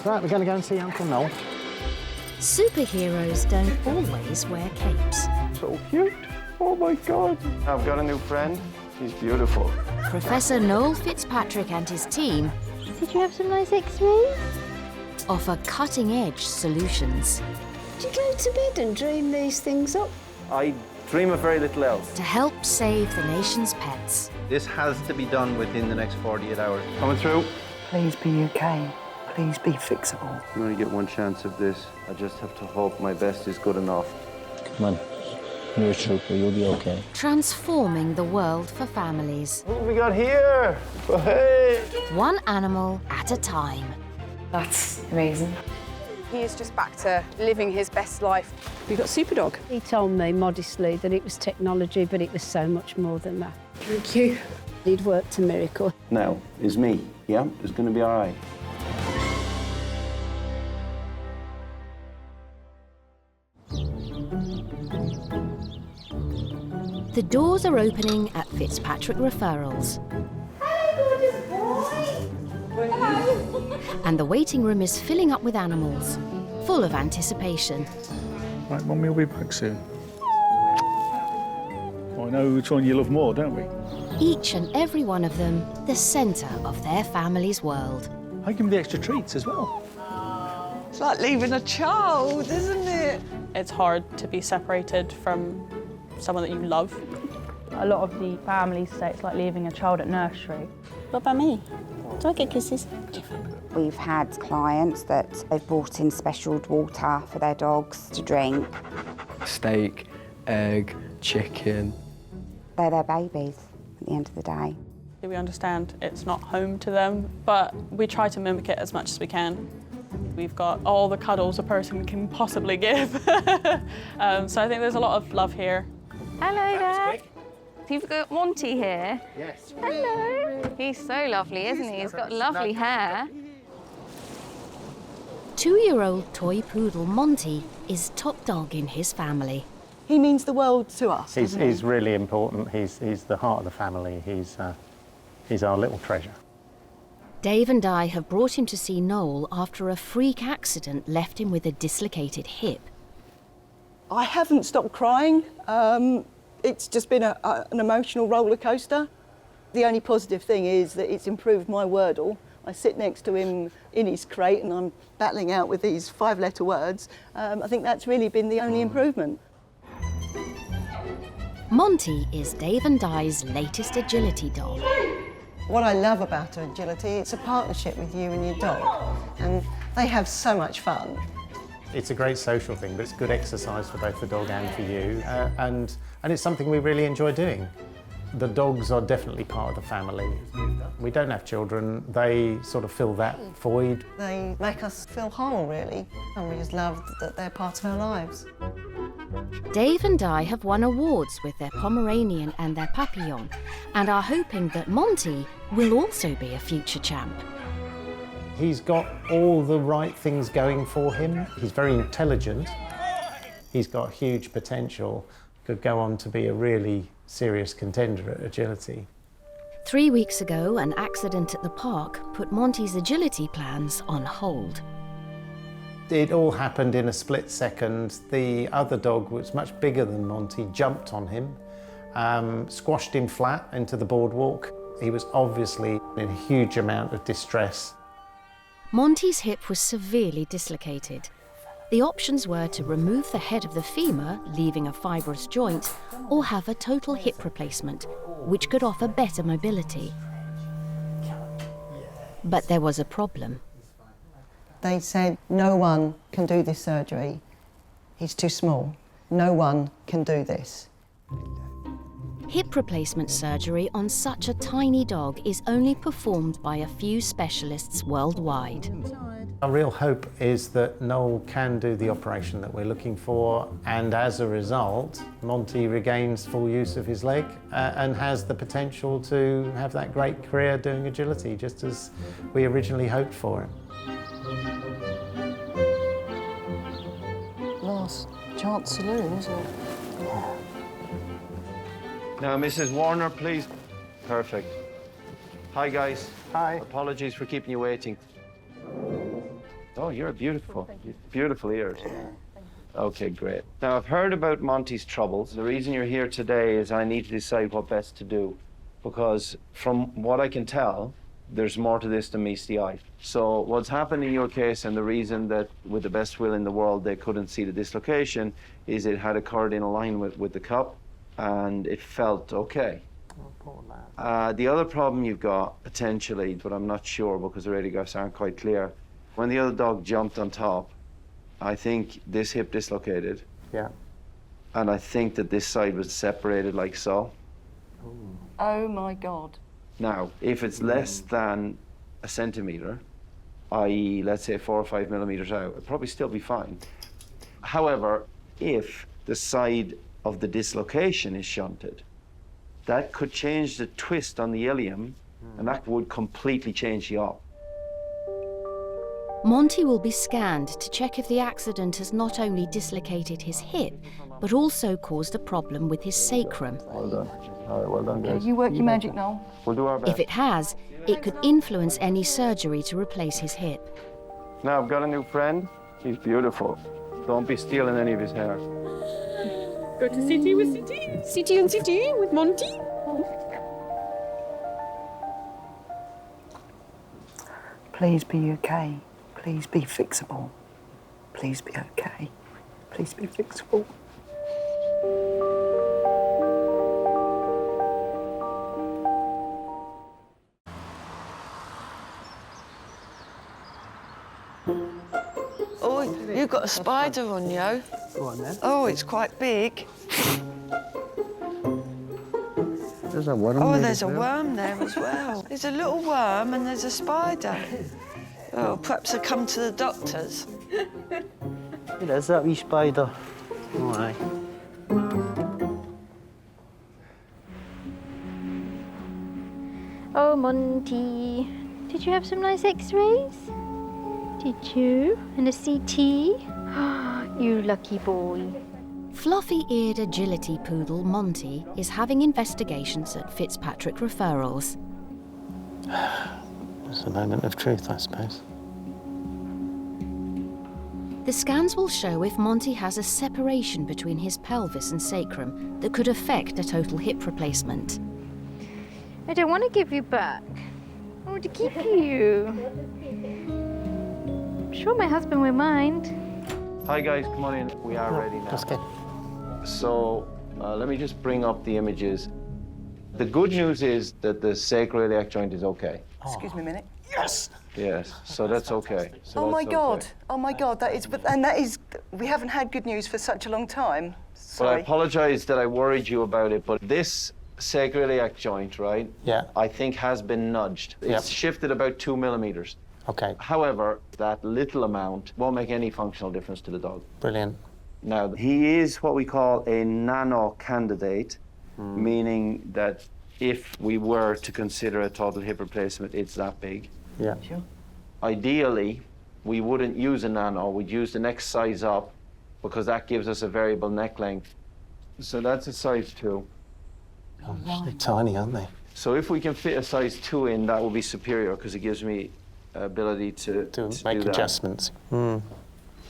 Right, we're going to go and see Uncle Noel. Superheroes don't always wear capes. So cute. Oh, my God. I've got a new friend. He's beautiful. Professor Noel Fitzpatrick and his team Did you have some nice X-rays? offer cutting-edge solutions Do you go to bed and dream these things up? I dream of very little else. to help save the nation's pets. This has to be done within the next 48 hours. Coming through. Please be okay. Please be fixable. You only get one chance of this. I just have to hope my best is good enough. Come on. You're a trooper. You'll be okay. Transforming the world for families, What have we got here? Hey! one animal at a time. That's amazing. He is just back to living his best life. We've got Superdog. He told me modestly that it was technology, but it was so much more than that. Thank you. He'd worked a miracle. Now, is me, yeah? It's going to be all right. The doors are opening at Fitzpatrick Referrals. And the waiting room is filling up with animals, full of anticipation. Right, Mummy will be back soon. I know which one you love more, don't we? Each and every one of them the centre of their family's world. I give them the extra treats as well. It's like leaving a child, isn't it? It's hard to be separated from someone that you love. A lot of the families say it's like leaving a child at nursery. What about me? Do I get kisses? We've had clients that they've brought in special water for their dogs to drink. Steak, egg, chicken. They're their babies at the end of the day. We understand it's not home to them, but we try to mimic it as much as we can. We've got all the cuddles a person can possibly give. So I think there's a lot of love here. Hello there. You've got Monty here. Yes. Hello. He's so lovely, isn't he? He's got lovely hair. 2-year-old toy poodle Monty is top dog in his family. He means the world to us, doesn't he? He's really important. He's the heart of the family. He's our little treasure. Dave and I have brought him to see Noel after a freak accident left him with a dislocated hip. I haven't stopped crying. It's just been an emotional roller coaster. The only positive thing is that it's improved my Wordle. I sit next to him in his crate and I'm battling out with these 5-letter words. I think that's really been the only improvement. Monty is Dave and Di's latest agility dog. What I love about agility, it's a partnership with you and your dog, and they have so much fun. It's a great social thing, but it's good exercise for both the dog and for you, and it's something we really enjoy doing. The dogs are definitely part of the family. We don't have children, they sort of fill that void. They make us feel whole, really, and we just love that they're part of our lives. Dave and Di have won awards with their Pomeranian and their Papillon, and are hoping that Monty will also be a future champ. He's got all the right things going for him. He's very intelligent. He's got huge potential. Could go on to be a really serious contender at agility. 3 weeks ago, an accident at the park put Monty's agility plans on hold. It all happened in a split second. The other dog, which was much bigger than Monty, jumped on him, squashed him flat into the boardwalk. He was obviously in a huge amount of distress. Monty's hip was severely dislocated. The options were to remove the head of the femur, leaving a fibrous joint, or have a total hip replacement, which could offer better mobility. But there was a problem. They said, no one can do this surgery. He's too small. No one can do this. Hip replacement surgery on such a tiny dog is only performed by a few specialists worldwide. Our real hope is that Noel can do the operation that we're looking for, and as a result, Monty regains full use of his leg and has the potential to have that great career doing agility, just as we originally hoped for him. Last chance saloon, isn't it? Now, Mrs. Warner, please. Perfect. Hi, guys. Hi. Apologies for keeping you waiting. Oh, you're beautiful. Beautiful ears. Okay, great. Now, I've heard about Monty's troubles. The reason you're here today is I need to decide what best to do, because from what I can tell, there's more to this than meets the eye. So what's happened in your case, and the reason that with the best will in the world they couldn't see the dislocation, is it had occurred in alignment with the cup and it felt okay. The other problem you've got, potentially, but I'm not sure because the radiographs aren't quite clear, when the other dog jumped on top, I think this hip dislocated. Yeah. And I think that this side was separated like so. Oh my God. Now, if it's less than a centimetre, i.e., let's say 4 or 5 millimetres out, it'd probably still be fine. However, if the side of the dislocation is shunted, that could change the twist on the ilium, and that would completely change the op. Monty will be scanned to check if the accident has not only dislocated his hip, but also caused a problem with his sacrum. Well done. All right, well done, guys. You work your magic, Noel. We'll do our best. If it has, it could influence any surgery to replace his hip. Now, I've got a new friend. He's beautiful. Don't be stealing any of his hair. Go to CT with CT. CT and CT with Monty. Please be okay. Please be fixable. Please be okay. Please be fixable. Oh, you've got a spider on you. Go on then. Oh, it's quite big. There's a worm. Oh, there's a worm there as well. There's a little worm and there's a spider. Oh, perhaps I'll come to the doctors. There's that wee spider. All right. Oh, Monty, did you have some nice x-rays? Did you? And a CT? You lucky boy. Fluffy-eared agility poodle Monty is having investigations at Fitzpatrick Referrals. It's a moment of truth, I suppose. The scans will show if Monty has a separation between his pelvis and sacrum that could affect a total hip replacement. I don't want to give you back. I want to keep you. I'm sure my husband will mind. Hi, guys. Come on in. We are ready now. That's good. So let me just bring up the images. The good news is that the sacroiliac joint is okay. Excuse me a minute. Yes! Yes, so that's okay. So Oh my that's God. okay. Oh my God, that is, and that is, we haven't had good news for such a long time. Well, I Sorry. apologize that I worried you about it, but this sacroiliac joint, right? Yeah. I think has been nudged. It's Yep. shifted about 2 millimeters. Okay, However, that little amount won't make any functional difference to the dog. brilliant. Now, he is what we call a nano candidate, meaning that if we were to consider a total hip replacement, it's that big. Yeah. Sure. Ideally, we wouldn't use a nano, we'd use the next size up because that gives us a variable neck length. So that's a size 2. Oh, they're tiny, aren't they? So if we can fit a size 2 in, that will be superior because it gives me ability to Make do that. adjustments. You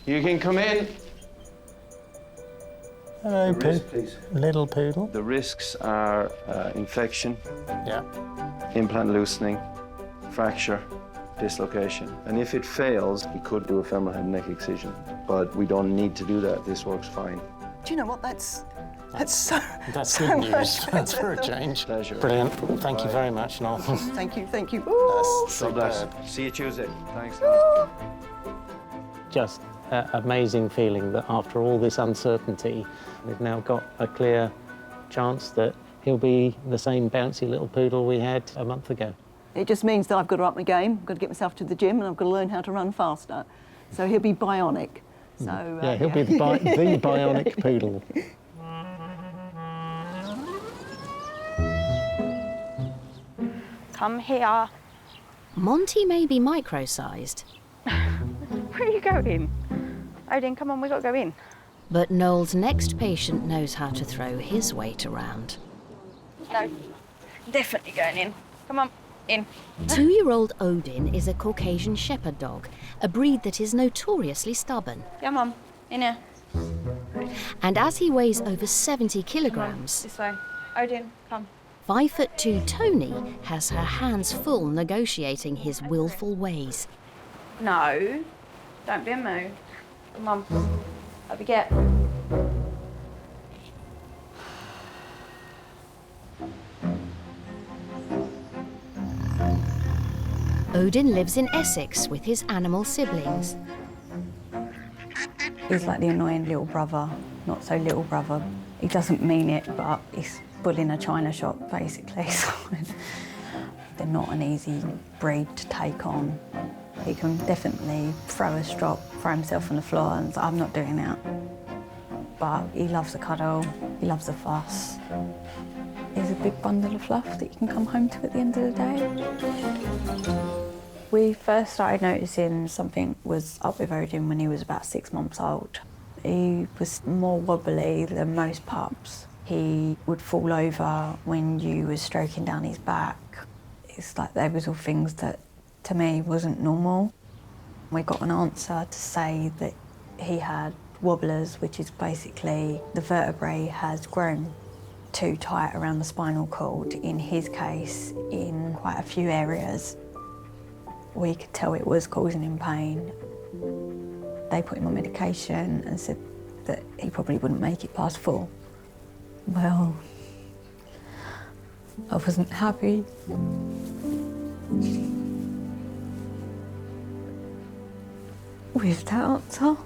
can come in. Hello, The risk, please. little poodle. The risks are infection, Yeah. implant loosening, fracture, dislocation. And if it fails, we could do a femoral head and neck excision. But we don't need to do that. This works fine. Do you know what? That's so. That's so good news. much That's for a better. change. Pleasure. Brilliant. Thank you very much, Noel. Thank you, thank you. That's God bless. superb. See you Tuesday. Thanks. Just an amazing feeling that after all this uncertainty, we've now got a clear chance that he'll be the same bouncy little poodle we had a month ago. It just means that I've got to up my game. I've got to get myself to the gym, and I've got to learn how to run faster. So he'll be bionic. So Yeah, he'll be the bionic poodle. Come here. Monty may be micro-sized, Where are you going? Odin, come on, we've got to go in. but Noel's next patient knows how to throw his weight around. No, definitely going in. Come on. In. 2-year-old Odin is a Caucasian shepherd dog, a breed that is notoriously stubborn. Come on, in here. And as he weighs over 70 kilograms, This way. Odin, come. 5'2" Tony has her hands full negotiating his willful ways. No, don't be a moo. Come on, up you get. Odin lives in Essex with his animal siblings. He's like the annoying little brother, not so little brother. He doesn't mean it, but he's bull in a china shop, basically. So they're not an easy breed to take on. He can definitely throw a strop, throw himself on the floor, and I'm not doing that. But he loves a cuddle, he loves a fuss. He's a big bundle of fluff that you can come home to at the end of the day. We first started noticing something was up with Odin when he was about 6 months old. He was more wobbly than most pups. He would fall over when you were stroking down his back. It's like they was all things that, to me, wasn't normal. We got an answer to say that he had wobblers, which is basically the vertebrae has grown too tight around the spinal cord, in his case, in quite a few areas. We could tell it was causing him pain. They put him on medication and said that he probably wouldn't make it past 4. Well, I wasn't happy. With that answer,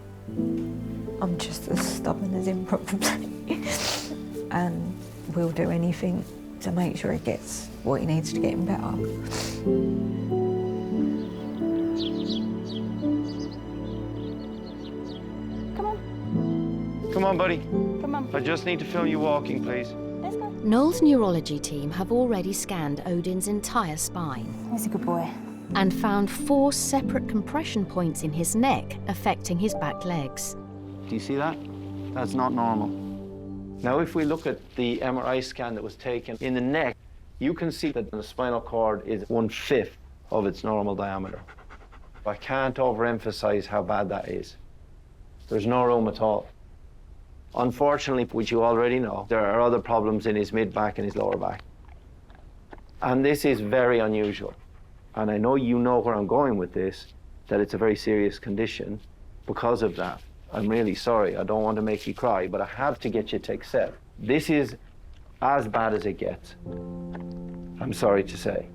I'm just as stubborn as him, probably. And we'll do anything to make sure he gets what he needs to get him better. Come on, buddy. Come on. I just need to film you walking, please. Let's go. Noel's neurology team have already scanned Odin's entire spine. He's a good boy. And found 4 separate compression points in his neck affecting his back legs. Do you see that? That's not normal. Now, if we look at the MRI scan that was taken in the neck, you can see that the spinal cord is 1/5 of its normal diameter. I can't overemphasize how bad that is. There's no room at all. Unfortunately, which you already know, there are other problems in his mid-back and his lower back. And this is very unusual. And I know you know where I'm going with this, that it's a very serious condition because of that. I'm really sorry, I don't want to make you cry, but I have to get you to accept. This is as bad as it gets, I'm sorry to say.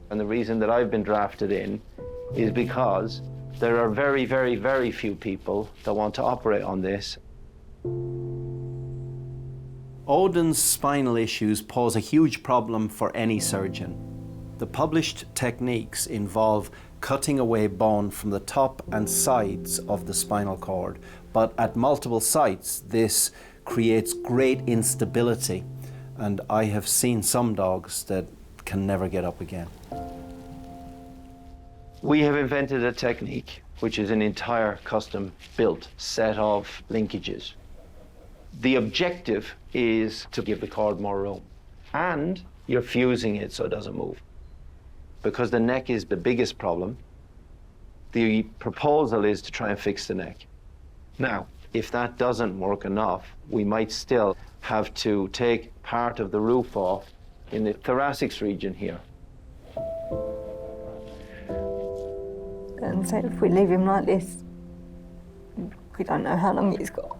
And the reason that I've been drafted in is because there are very, very, very few people that want to operate on this. Odin's spinal issues pose a huge problem for any surgeon. The published techniques involve cutting away bone from the top and sides of the spinal cord, but at multiple sites this creates great instability, and I have seen some dogs that can never get up again. We have invented a technique which is an entire custom-built set of linkages. The objective is to give the cord more room, and you're fusing it so it doesn't move. Because the neck is the biggest problem, the proposal is to try and fix the neck. Now, if that doesn't work enough, we might still have to take part of the roof off in the thoracic region here. And so if we leave him like this, we don't know how long he's got.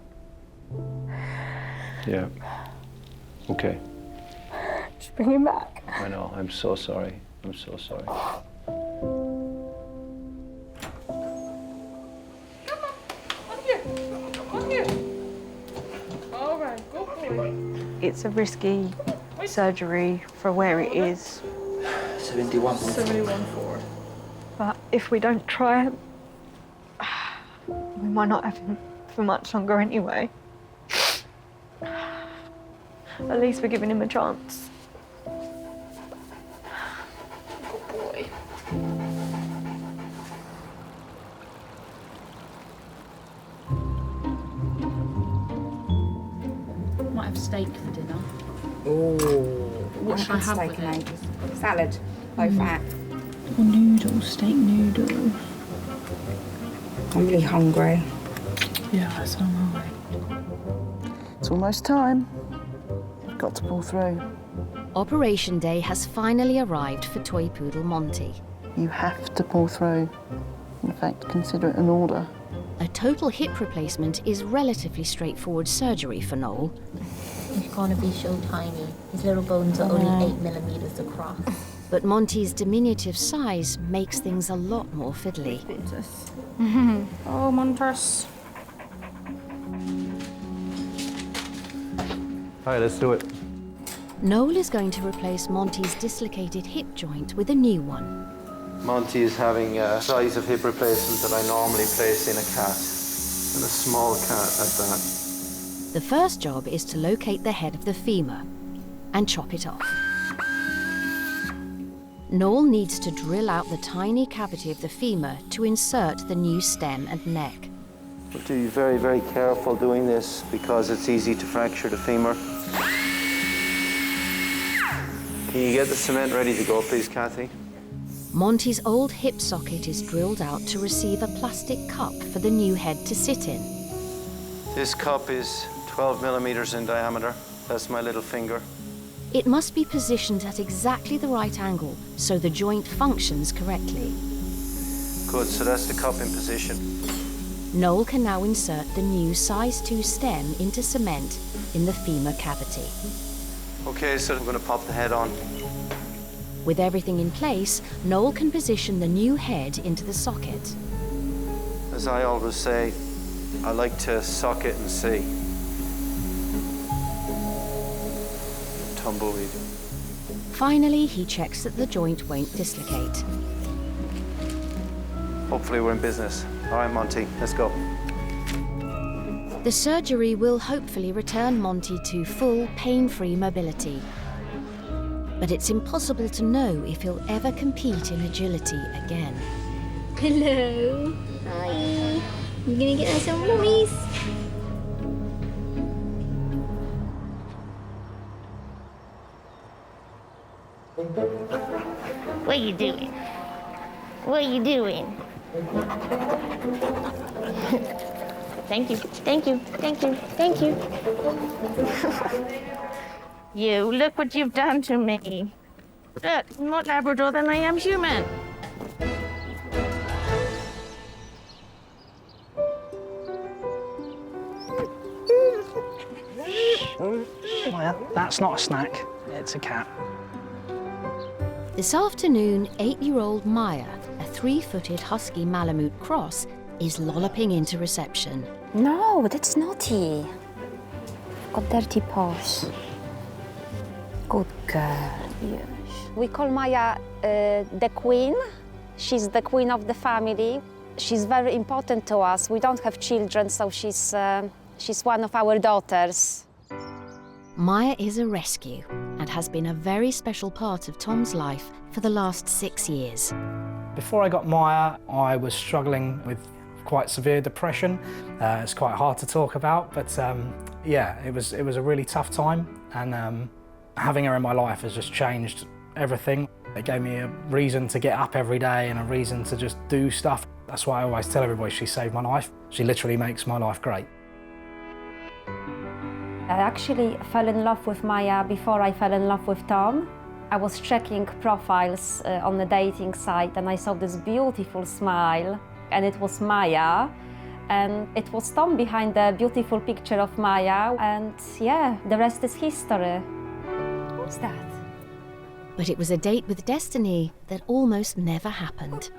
Yeah. Okay. Just bring him back. I know, I'm so sorry. I'm so sorry. All right, go for it. It's a risky surgery for where it is. 71.4. But if we don't try, we might not have him for much longer anyway. At least we're giving him a chance. Good boy. Might have steak for dinner. Oh, What should I have with it? Salad. both at. Or noodle, steak noodle. I'm really hungry. Yeah, so am I. It's almost time. You've got to pull through. Operation day has finally arrived for toy poodle Monty. You have to pull through. In fact, consider it an order. A total hip replacement is relatively straightforward surgery for Noel. He's gonna be so tiny. His little bones are only 8 millimeters across. But Monty's diminutive size makes things a lot more fiddly. Oh, Montrose. All right, let's do it. Noel is going to replace Monty's dislocated hip joint with a new one. Monty is having a size of hip replacement that I normally place in a cat, and a small cat at that. The first job is to locate the head of the femur and chop it off. Noel needs to drill out the tiny cavity of the femur to insert the new stem and neck. But do be very, very careful doing this because it's easy to fracture the femur. Can you get the cement ready to go, please, Kathy? Monty's old hip socket is drilled out to receive a plastic cup for the new head to sit in. This cup is 12 millimeters in diameter. That's my little finger. It must be positioned at exactly the right angle so the joint functions correctly. Good, so that's the cup in position. Noel can now insert the new size 2 stem into cement in the femur cavity. Okay, so I'm going to pop the head on. With everything in place, Noel can position the new head into the socket. As I always say, I like to suck it and see. Tumbleweed. Finally, he checks that the joint won't dislocate. Hopefully we're in business. All right, Monty, let's go. The surgery will hopefully return Monty to full, pain-free mobility. But it's impossible to know if he'll ever compete in agility again. Hello. Hi. You gonna get us some mummies? What are you doing? What are you doing? Thank you, thank you, thank you, thank you. You, look what you've done to me. Look, I'm more Labrador than I am human. Well, that's not a snack, it's a cat. This afternoon, 8-year-old Maya, a 3-footed husky Malamute cross, is lolloping into reception. No, that's naughty. Got dirty paws. Good girl. Yes. We call Maya the queen. She's the queen of the family. She's very important to us. We don't have children, so she's one of our daughters. Maya is a rescue and has been a very special part of Tom's life for the last 6 years. Before I got Maya, I was struggling with quite severe depression. It's quite hard to talk about, but yeah, it was a really tough time, and having her in my life has just changed everything. It gave me a reason to get up every day and a reason to just do stuff. That's why I always tell everybody she saved my life. She literally makes my life great. I actually fell in love with Maya before I fell in love with Tom. I was checking profiles on the dating site and I saw this beautiful smile, and it was Maya, and it was Tom behind the beautiful picture of Maya, and yeah, the rest is history. What's that? But it was a date with destiny that almost never happened.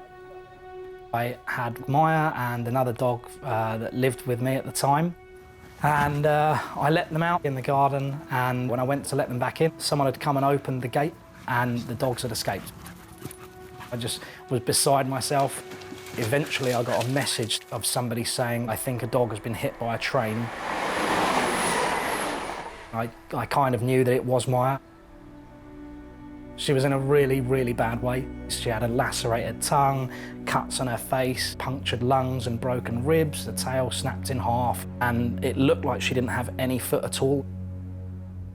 I had Maya and another dog that lived with me at the time. And I let them out in the garden, and when I went to let them back in, someone had come and opened the gate and the dogs had escaped. I just was beside myself. Eventually I got a message of somebody saying, I think a dog has been hit by a train. I kind of knew that it was Maya. She was in a really, really bad way. She had a lacerated tongue, cuts on her face, punctured lungs and broken ribs, the tail snapped in half, and it looked like she didn't have any foot at all.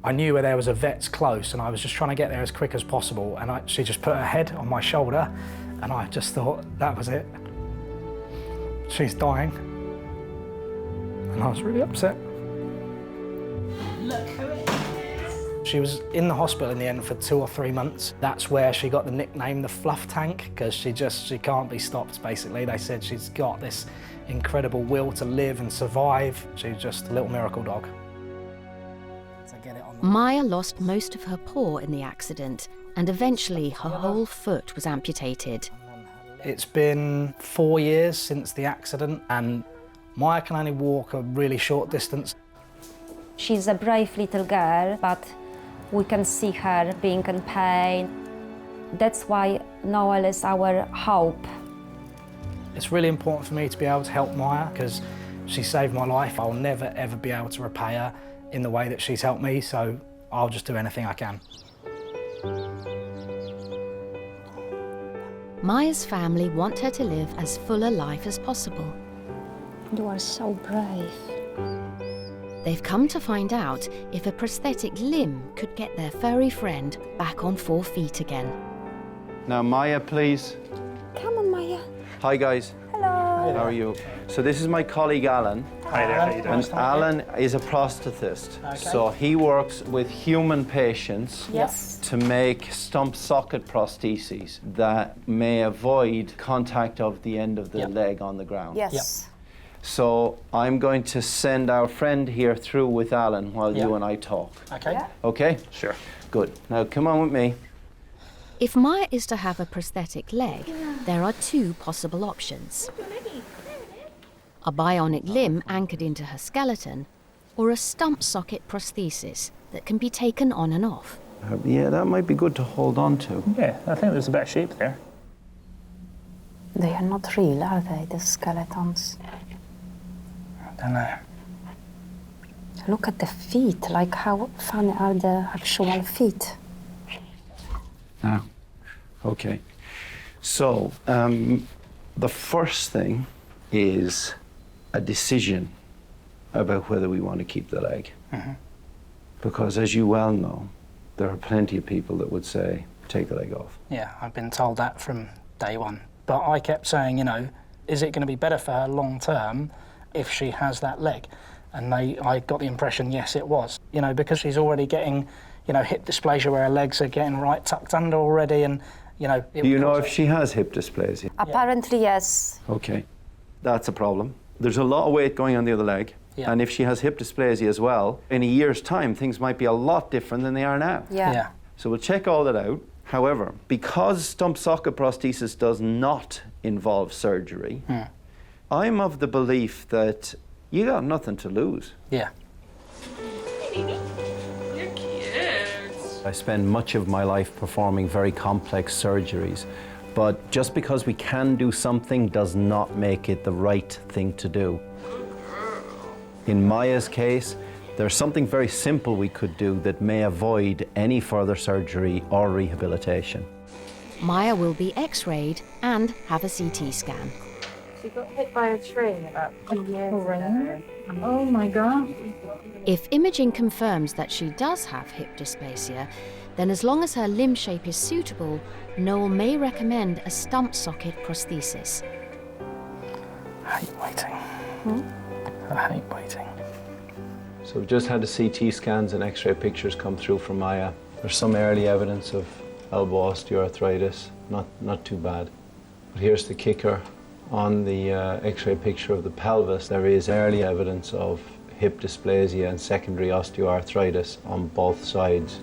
I knew where there was a vet's close and I was just trying to get there as quick as possible, and she just put her head on my shoulder and I just thought, that was it. She's dying. And I was really upset. Look who it is. She was in the hospital in the end for 2 or 3 months. That's where she got the nickname the Fluff Tank, because she can't be stopped, basically. They said she's got this incredible will to live and survive. She's just a little miracle dog. Maya lost most of her paw in the accident, and eventually her whole foot was amputated. It's been 4 years since the accident, and Maya can only walk a really short distance. She's a brave little girl, but we can see her being in pain. That's why Noel is our hope. It's really important for me to be able to help Maya, because she saved my life. I'll never, ever be able to repay her in the way that she's helped me, so I'll just do anything I can. Maya's family want her to live as full a life as possible. You are so brave. They've come to find out if a prosthetic limb could get their furry friend back on 4 feet again. Now, Maya, please. Come on, Maya. Hi, guys. Hello. How are you? So this is my colleague, Alan. Hi there, how you doing? And Alan is a prosthetist. Okay. So he works with human patients to make stump socket prostheses that may avoid contact of the end of the leg on the ground. Yes. So I'm going to send our friend here through with Alan while you and I talk. Okay. Okay? Sure. Good. Now come on with me. If Maya is to have a prosthetic leg, there are 2 possible options. A bionic limb anchored into her skeleton, or a stump socket prosthesis that can be taken on and off. Yeah, that might be good to hold on to. Yeah, I think there's a better shape there. They are not real, are they, the skeletons? I don't know. Look at the feet, like how funny are the actual feet? Now, okay. So, the first thing is a decision about whether we want to keep the leg. Because as you well know, there are plenty of people that would say, take the leg off. Yeah, I've been told that from day one. But I kept saying, you know, is it going to be better for her long term if she has that leg? And I got the impression, yes, it was. You know, because she's already getting, you know, hip dysplasia where her legs are getting right tucked under already, and, you know... Do you know if she has hip dysplasia? Apparently, yes. Okay, that's a problem. There's a lot of weight going on the other leg, and if she has hip dysplasia as well, in a year's time, things might be a lot different than they are now. Yeah. So we'll check all that out. However, because stump socket prosthesis does not involve surgery, I'm of the belief that you got nothing to lose. Yeah. You're cute. I spend much of my life performing very complex surgeries, but just because we can do something does not make it the right thing to do. In Maya's case, there's something very simple we could do that may avoid any further surgery or rehabilitation. Maya will be x-rayed and have a CT scan. She got hit by a tree about 2 years ago. Oh my God. If imaging confirms that she does have hip dysplasia, then as long as her limb shape is suitable, Noel may recommend a stump socket prosthesis. I hate waiting. I hate waiting. So we've just had the CT scans and X-ray pictures come through from Maya. There's some early evidence of elbow osteoarthritis, not too bad. But here's the kicker. On the X-ray picture of the pelvis, there is early evidence of hip dysplasia and secondary osteoarthritis on both sides.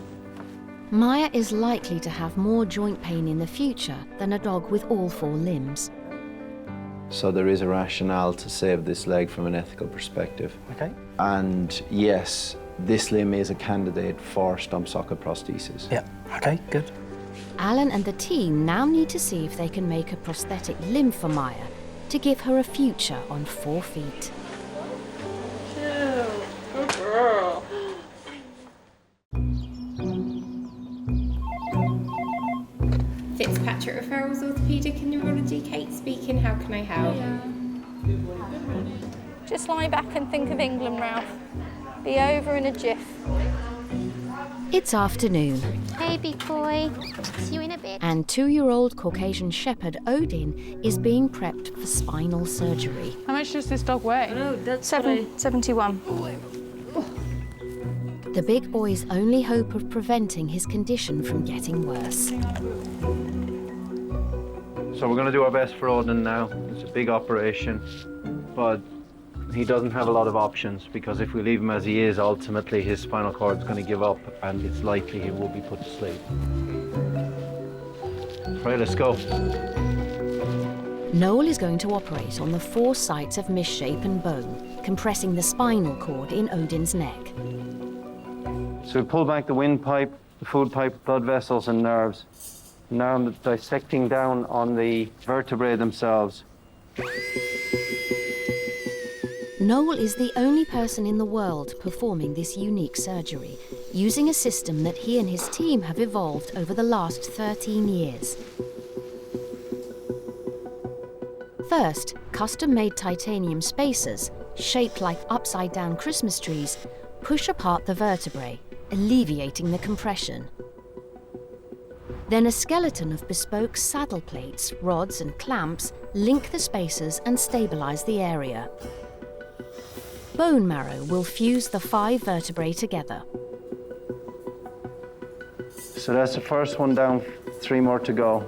Maya is likely to have more joint pain in the future than a dog with all 4 limbs. So there is a rationale to save this leg from an ethical perspective. Okay. And yes, this limb is a candidate for stump socket prosthesis. Yeah, okay, good. Alan and the team now need to see if they can make a prosthetic limb for Maya to give her a future on 4 feet. Cute. Good girl. Fitzpatrick Referrals, Orthopaedic and Neurology. Kate speaking. How can I help? Just lie back and think of England, Ralph. Be over in a jiff. It's afternoon, Hey, big boy. See you in a bit. and 2-year-old Caucasian Shepherd Odin is being prepped for spinal surgery. How much does this dog weigh? Oh, that's 71. The big boy's only hope of preventing his condition from getting worse. So we're going to do our best for Odin now. It's a big operation, but he doesn't have a lot of options, because if we leave him as he is, ultimately his spinal cord is going to give up and it's likely he will be put to sleep. Right, let's go. Noel is going to operate on the 4 sites of misshapen bone, compressing the spinal cord in Odin's neck. So we pull back the windpipe, the food pipe, blood vessels and nerves. Now I'm dissecting down on the vertebrae themselves. Noel is the only person in the world performing this unique surgery, using a system that he and his team have evolved over the last 13 years. First, custom-made titanium spacers, shaped like upside-down Christmas trees, push apart the vertebrae, alleviating the compression. Then a skeleton of bespoke saddle plates, rods and clamps link the spacers and stabilize the area. Bone marrow will fuse the 5 vertebrae together. So that's the first one down, 3 more to go.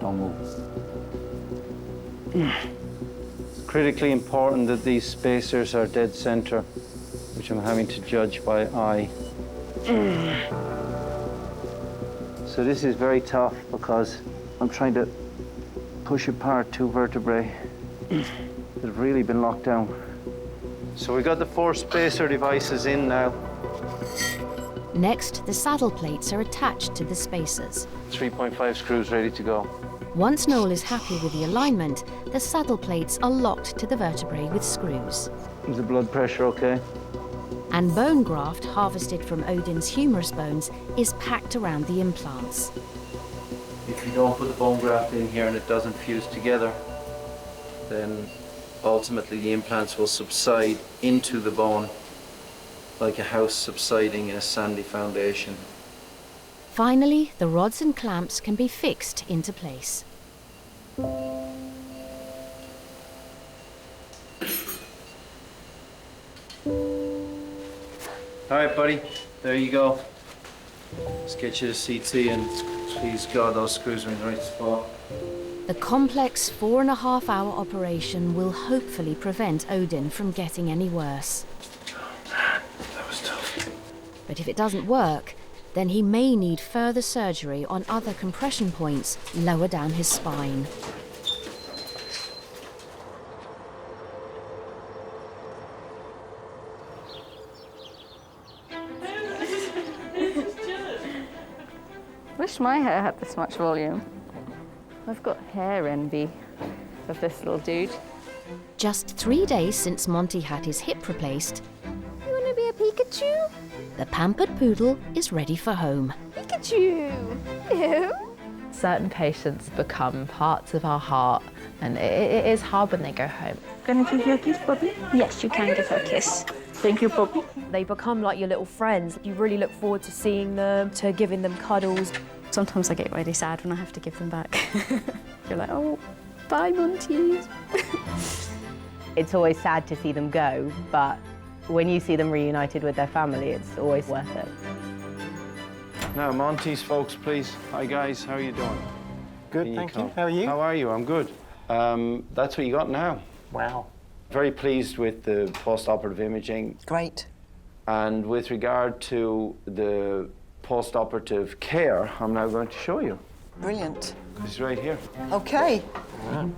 Don't move. Critically important that these spacers are dead center, which I'm having to judge by eye. So this is very tough because I'm trying to push apart 2 vertebrae that have really been locked down. So we got the 4 spacer devices in now. Next, the saddle plates are attached to the spacers. 3.5 screws ready to go. Once Noel is happy with the alignment, the saddle plates are locked to the vertebrae with screws. Is the blood pressure okay? And bone graft harvested from Odin's humerus bones is packed around the implants. If you don't put the bone graft in here and it doesn't fuse together, then ultimately the implants will subside into the bone like a house subsiding in a sandy foundation. Finally, the rods and clamps can be fixed into place. All right, buddy, there you go. Let's get you to CT and please God those screws are in the right spot. The complex 4.5-hour operation will hopefully prevent Odin from getting any worse. That was tough. But if it doesn't work, then he may need further surgery on other compression points lower down his spine. Wish my hair had this much volume. I've got hair envy of this little dude. Just 3 days since Monty had his hip replaced, You want to be a Pikachu? the pampered poodle is ready for home. Pikachu! Ew. Certain patients become parts of our heart, and it is hard when they go home. Can I give you a kiss, Poppy? Yes, you can give her a kiss. Thank you, Poppy. They become like your little friends. You really look forward to seeing them, to giving them cuddles. Sometimes I get really sad when I have to give them back. You're like, oh, bye, Monty. It's always sad to see them go, but when you see them reunited with their family, it's always worth it. Now, Monty's folks, please. Hi, guys. How are you doing? Good, thank you. How are you? How are you? I'm good. That's what you got now. Wow. Very pleased with the post-operative imaging. Great. And with regard to the post-operative care, I'm now going to show you. Brilliant. He's right here. Okay. Yeah.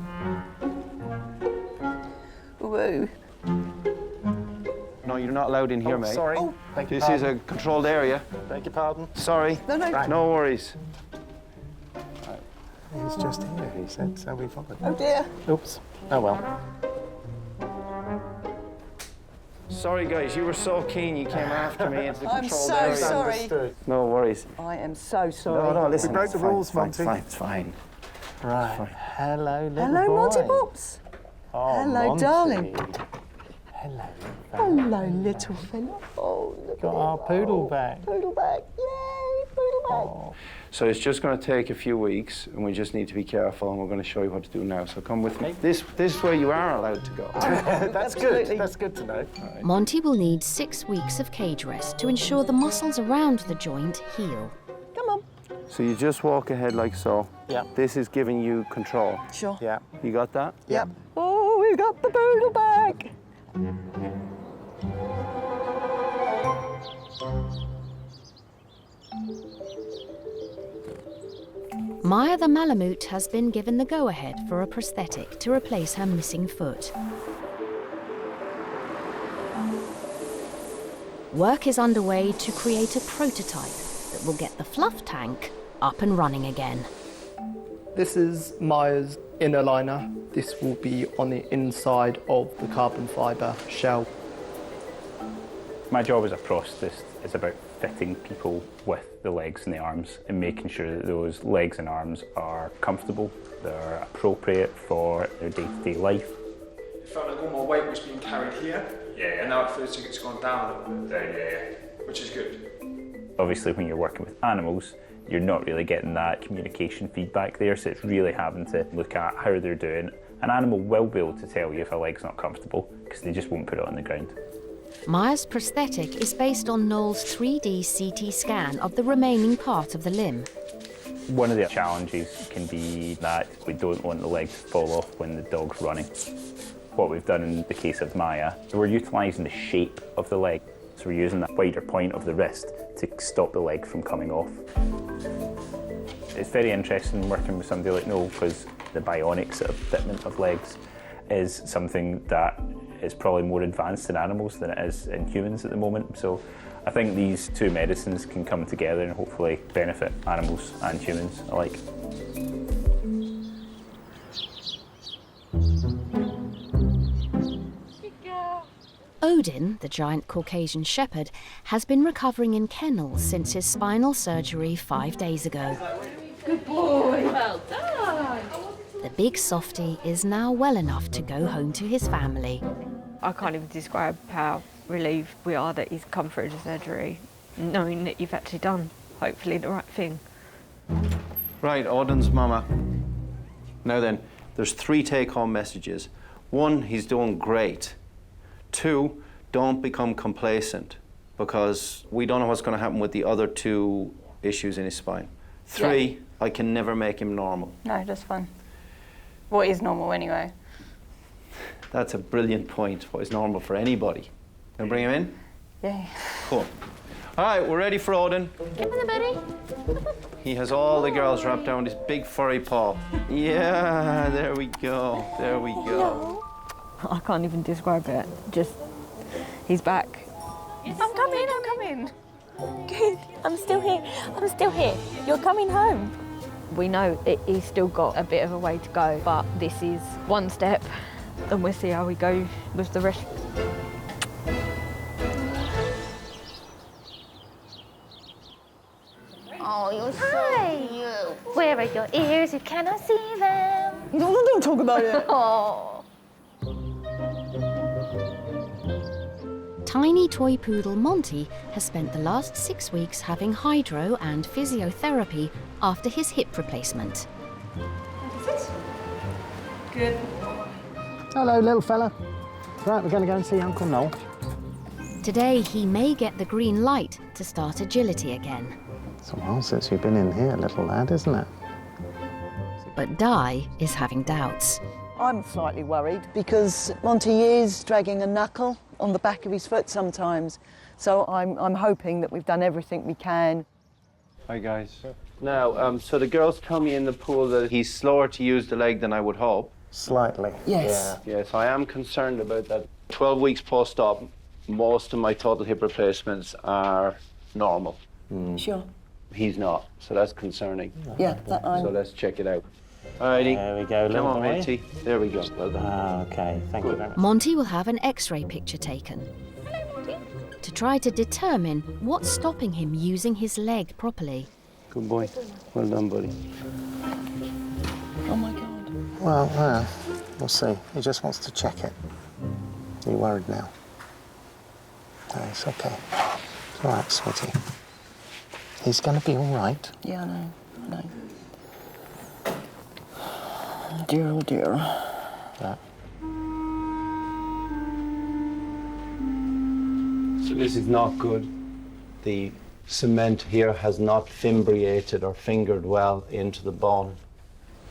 Woo. No, you're not allowed in here, mate. Sorry. Oh, beg your This is pardon. a controlled area. Beg your pardon. Sorry. No, no. Right. No worries. He's just here, he said, so we followed. Oh dear. Oops. Oh well. Sorry, guys. You were so keen. You came after me into the I'm controlled so area. sorry. Understood. No worries. I am so sorry. No, listen. We broke it's the fine, rules, it's fine, Monty. It's fine. It's fine. Right. Fine. Hello, little Hello, boy. Monty Pops. Oh, Hello, Monty. darling. Hello. Hello, little fella. Oh, look Got our Poodle back. Poodle back. Yay, Poodle back. So it's just going to take a few weeks, and we just need to be careful, and we're going to show you what to do now. So come with me. This is where you are allowed to go. That's good. That's good to know. Monty will need 6 weeks of cage rest to ensure the muscles around the joint heal. Come on. So you just walk ahead like so. Yeah. This is giving you control. Sure. Yeah. You got that? Yep. Oh, we got the Poodle back. Maya the Malamute has been given the go-ahead for a prosthetic to replace her missing foot. Work is underway to create a prototype that will get the fluff tank up and running again. This is Maya's inner liner. This will be on the inside of the carbon fibre shell. My job as a prosthetist is about fitting people with the legs and the arms and making sure that those legs and arms are comfortable, they're appropriate for their day-to-day life. It felt like all my weight was being carried here, and now it feels like it's gone down a little bit, which is good. Obviously, when you're working with animals, you're not really getting that communication feedback there, so it's really having to look at how they're doing. An animal will be able to tell you if a leg's not comfortable because they just won't put it on the ground. Maya's prosthetic is based on Noel's 3D CT scan of the remaining part of the limb. One of the challenges can be that we don't want the leg to fall off when the dog's running. What we've done in the case of Maya, we're utilising the shape of the leg. So we're using that wider point of the wrist to stop the leg from coming off. It's very interesting working with somebody like Noel because the bionic sort of fitment of legs is something that is probably more advanced in animals than it is in humans at the moment. So I think these two medicines can come together and hopefully benefit animals and humans alike. Odin, the giant Caucasian shepherd, has been recovering in kennels since his spinal surgery 5 days ago. Good boy. Well done. The big softie is now well enough to go home to his family. I can't even describe how relieved we are that he's come through the surgery, knowing that you've actually done, hopefully, the right thing. Right, Odin's mama. Now then, there's 3 take-home messages. 1, he's doing great. 2, don't become complacent because we don't know what's going to happen with the other 2 issues in his spine. 3, I can never make him normal. No, that's fine. What is normal anyway? That's a brilliant point. What is normal for anybody? Can I bring him in? Yeah. Cool. All right, we're ready for Odin. Come on, buddy. He has all the girls wrapped around his big furry paw. Yeah, there we go. There we go. I can't even describe it. Just, he's back. I'm coming. Good. I'm still here. You're coming home. We know he's still got a bit of a way to go, but this is one step, and we'll see how we go with the rest. Oh, you're so cute. Where are your ears? You cannot see them. Don't talk about it. Oh. Tiny toy poodle Monty has spent the last 6 weeks having hydro and physiotherapy after his hip replacement. Good. Hello, little fella. Right, we're going to go and see Uncle Noel. Today he may get the green light to start agility again. It's a while since you've been in here, little lad, isn't it? But Di is having doubts. I'm slightly worried because Monty is dragging a knuckle on the back of his foot sometimes. So I'm hoping that we've done everything we can. Hi, guys. Now, so the girls tell me in the pool that he's slower to use the leg than I would hope. Slightly. Yes. Yeah. Yes, I am concerned about that. 12 weeks post-op, most of my total hip replacements are normal. Sure. He's not, so that's concerning. Yeah, So let's check it out. Alrighty. There we go, Come little on, boy. Monty. There we go. Well done. Ah, okay. Thank you very much. Monty will have an X-ray picture taken to try to determine what's stopping him using his leg properly. Good boy. Well done, buddy. Oh my God. Well, we'll see. He just wants to check it. Are you worried now? No, it's okay. It's all right, sweetie. He's going to be all right. Yeah, I know. Oh dear, oh dear. Yeah. So this is not good. The cement here has not fimbriated or fingered well into the bone.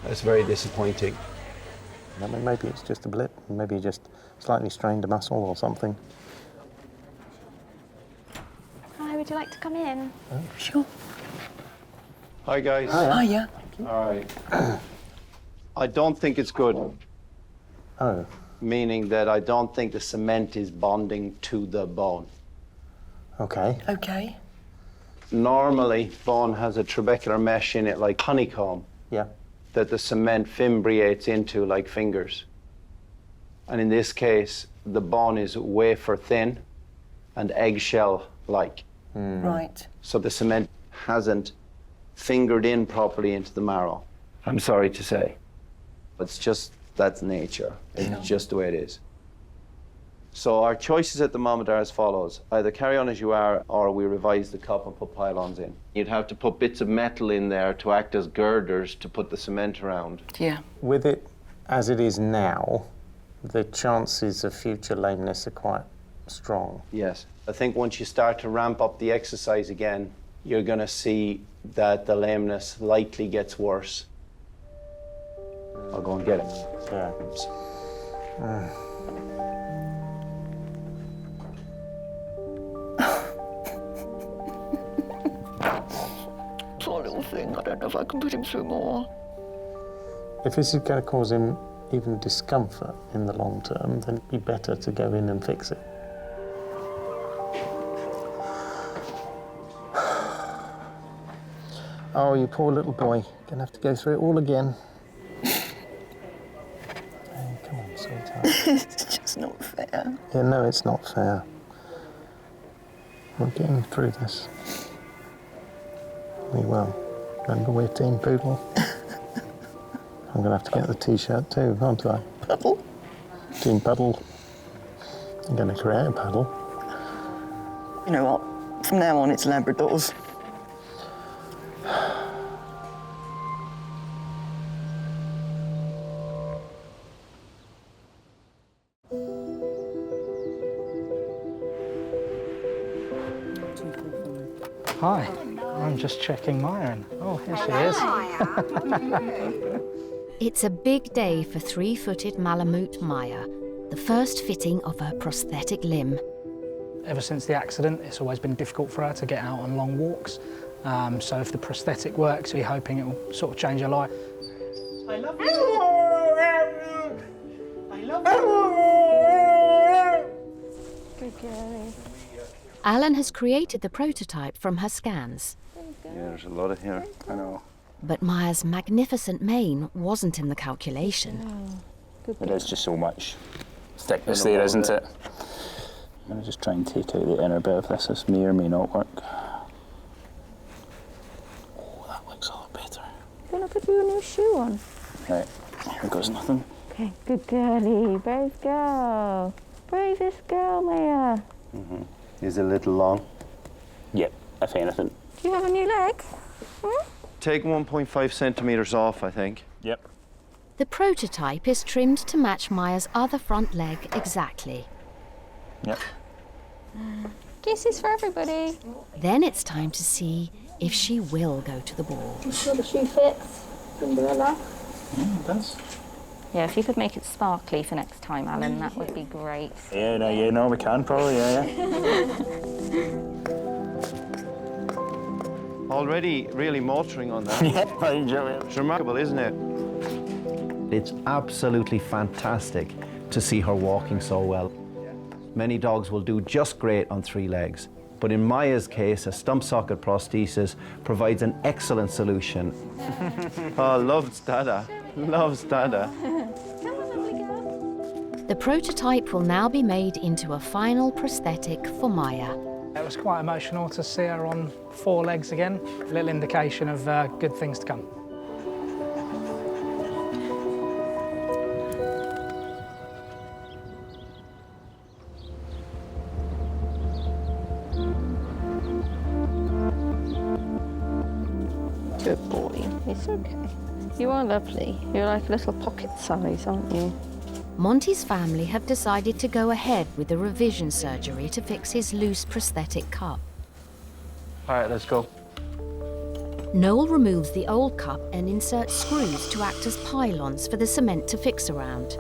That's very disappointing. I mean, maybe it's just a blip. Maybe you just slightly strained a muscle or something. Hi, would you like to come in? Oh, sure. Hi, guys. Hiya. All right. I don't think it's good. Oh. Meaning that I don't think the cement is bonding to the bone. Okay. Okay. Normally, bone has a trabecular mesh in it like honeycomb. Yeah. That the cement fimbriates into like fingers. And in this case, the bone is wafer thin and eggshell-like. Right. So the cement hasn't fingered in properly into the marrow. I'm sorry to say. It's just, that's nature. It's just the way it is. So our choices at the moment are as follows. Either carry on as you are, or we revise the cup and put pylons in. You'd have to put bits of metal in there to act as girders to put the cement around. Yeah. With it as it is now, the chances of future lameness are quite strong. Yes. I think once you start to ramp up the exercise again, you're going to see that the lameness likely gets worse. I'll go and get it. Yeah. Poor little thing. I don't know if I can put him through more. If this is going to cause him even discomfort in the long term, then it'd be better to go in and fix it. Oh, you poor little boy. You're going to have to go through it all again. Oh, come on, sweetheart. It's just not fair. Yeah, no, it's not fair. We're getting through this. We will. Remember, we're Team Poodle. I'm going to have to get the T-shirt too, aren't I? Puddle? Team Puddle. I'm going to create a puddle. You know what? From now on, it's Labradors. Hi, I'm just checking Maya in. Oh, here she is. It's a big day for three-footed Malamute Maya, the first fitting of her prosthetic limb. Ever since the accident, it's always been difficult for her to get out on long walks. So if the prosthetic works, we're hoping it will sort of change her life. I love you. I love you. Good girl. Alan has created the prototype from her scans. Yeah, there's a lot of hair. I know. But Maya's magnificent mane wasn't in the calculation. There's just so much thickness there, isn't it? I'm going to just try and take out the inner bit of this. This may or may not work. Oh, that looks a lot better. Do you want to put your new shoe on? Right, here goes nothing. Okay, good girlie, brave girl. Bravest girl, Maya. Is it a little long? Yep, if anything. Do you have a new leg? Take 1.5 centimetres off, I think. Yep. The prototype is trimmed to match Maya's other front leg exactly. Yep. Kisses for everybody. Then it's time to see if she will go to the ball. You sure the shoe fits? Cinderella? Yeah, it does. Yeah, if you could make it sparkly for next time, Alan, that would be great. Yeah, no, we can probably, yeah. Already really motoring on that. Yeah, it's remarkable, isn't it? It's absolutely fantastic to see her walking so well. Many dogs will do just great on 3 legs, but in Maya's case, a stump socket prosthesis provides an excellent solution. Oh, loves Dada. Loves Dada. The prototype will now be made into a final prosthetic for Maya. It was quite emotional to see her on 4 legs again. A little indication of good things to come. It's okay. You are lovely. You're like a little pocket size, aren't you? Monty's family have decided to go ahead with the revision surgery to fix his loose prosthetic cup. All right, let's go. Noel removes the old cup and inserts screws to act as pylons for the cement to fix around.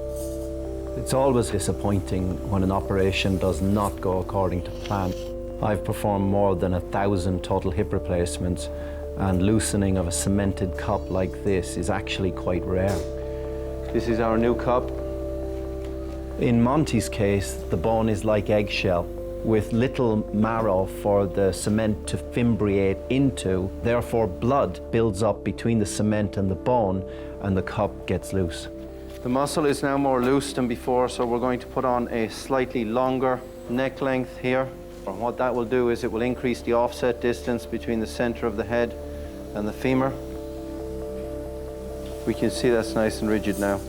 It's always disappointing when an operation does not go according to plan. I've performed more than 1,000 total hip replacements, and loosening of a cemented cup like this is actually quite rare. This is our new cup. In Monty's case, the bone is like eggshell, with little marrow for the cement to fimbriate into. Therefore, blood builds up between the cement and the bone, and the cup gets loose. The muscle is now more loose than before, so we're going to put on a slightly longer neck length here. And what that will do is it will increase the offset distance between the center of the head and the femur. We can see that's nice and rigid now.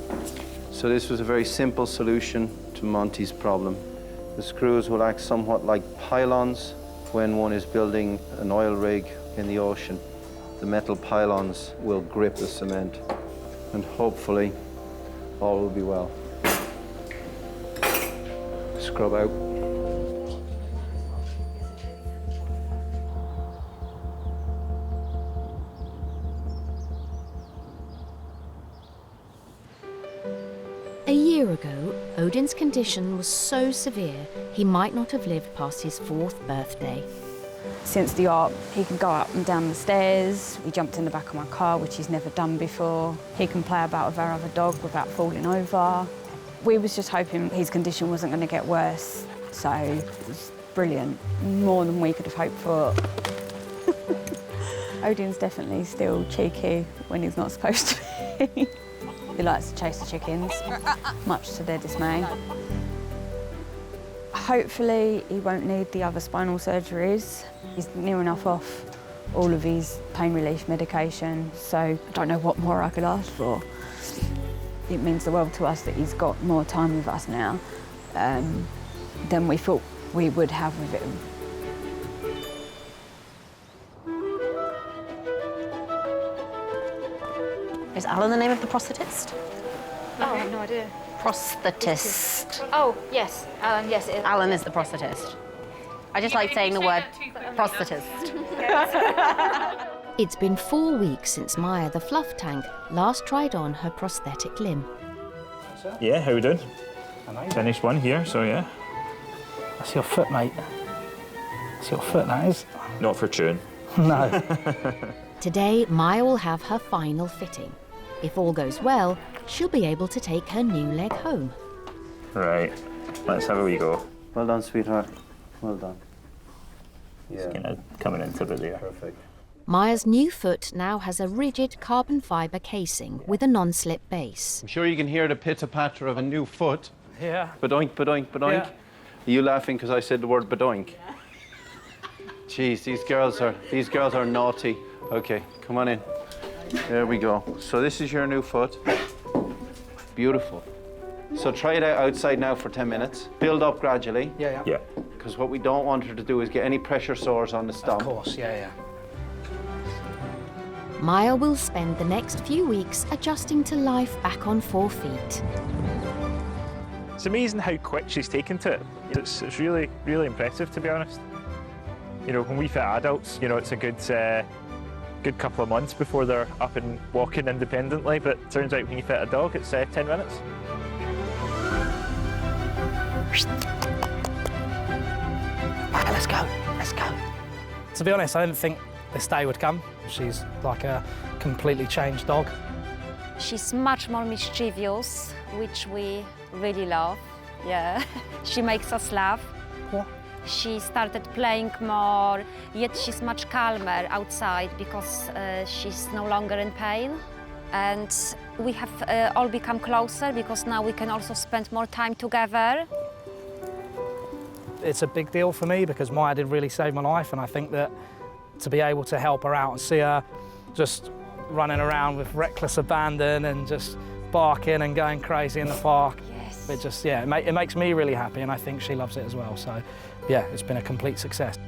So this was a very simple solution to Monty's problem. The screws will act somewhat like pylons when one is building an oil rig in the ocean. The metal pylons will grip the cement, and hopefully all will be well. Scrub out. A year ago, Odin's condition was so severe he might not have lived past his 4th birthday. Since the op, he can go up and down the stairs. We jumped in the back of my car, which he's never done before. He can play about with our other dog without falling over. We was just hoping his condition wasn't going to get worse, so it was brilliant, more than we could have hoped for. Odin's definitely still cheeky when he's not supposed to be. He likes to chase the chickens, much to their dismay. Hopefully, he won't need the other spinal surgeries. He's near enough off all of his pain relief medication, so I don't know what more I could ask for. It means the world to us that he's got more time with us now than we thought we would have with him. Is Alan the name of the prosthetist? Oh, I have no idea. Prosthetist. Oh, yes. Alan, yes, it is. Alan is the prosthetist. I just like saying the word prosthetist. It's been 4 weeks since Maya the fluff tank last tried on her prosthetic limb. Yeah, how we doing? Finished one here, so yeah. That's your foot, mate. That's your foot, that is. Not for chewing. No. Today, Maya will have her final fitting. If all goes well, she'll be able to take her new leg home. Right, let's have a wee go. Well done, sweetheart. Well done. It's kind of coming into it there. Perfect. Maya's new foot now has a rigid carbon fibre casing with a non-slip base. I'm sure you can hear the pitter-patter of a new foot. Yeah. Badoink, badoink, badoink. Yeah. Are you laughing because I said the word badoink? Jeez, these girls are naughty. Okay, come on in. There we go. So this is your new foot. Beautiful. So try it out outside now for 10 minutes. Build up gradually. Yeah. Because what we don't want her to do is get any pressure sores on the stump. Of course, yeah. Maya will spend the next few weeks adjusting to life back on 4 feet. It's amazing how quick she's taken to it. It's really, really impressive, to be honest. You know, when we fit adults, you know, it's a good couple of months before they're up and walking independently, but it turns out when you fit a dog, it's 10 minutes. Right, let's go. To be honest, I didn't think this day would come. She's like a completely changed dog. She's much more mischievous, which we really love. Yeah, she makes us laugh. What? She started playing more, yet she's much calmer outside because she's no longer in pain. And we have all become closer because now we can also spend more time together. It's a big deal for me because Maya did really save my life, and I think that to be able to help her out and see her just running around with reckless abandon and just barking and going crazy in the park, it just, yeah, it makes me really happy, and I think she loves it as well. So, yeah, it's been a complete success.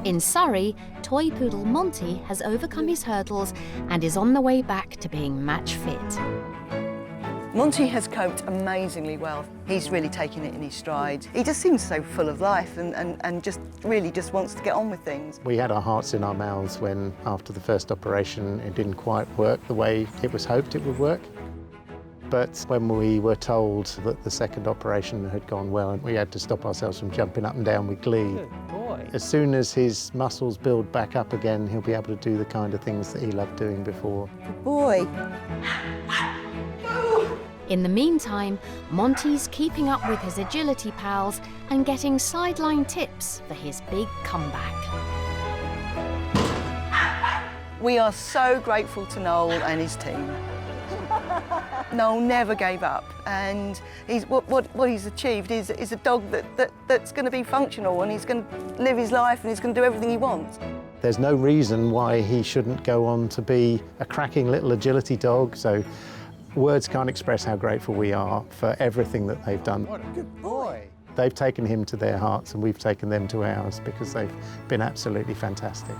In Surrey, toy poodle Monty has overcome his hurdles and is on the way back to being match fit. Monty has coped amazingly well. He's really taken it in his stride. He just seems so full of life and just really just wants to get on with things. We had our hearts in our mouths when, after the first operation, it didn't quite work the way it was hoped it would work. But when we were told that the second operation had gone well, we had to stop ourselves from jumping up and down with glee. Good boy. As soon as his muscles build back up again, he'll be able to do the kind of things that he loved doing before. Good boy. In the meantime, Monty's keeping up with his agility pals and getting sideline tips for his big comeback. We are so grateful to Noel and his team. Noel never gave up, and what he's achieved is a dog that's going to be functional, and he's going to live his life, and he's going to do everything he wants. There's no reason why he shouldn't go on to be a cracking little agility dog, so words can't express how grateful we are for everything that they've done. What a good boy. They've taken him to their hearts and we've taken them to ours because they've been absolutely fantastic.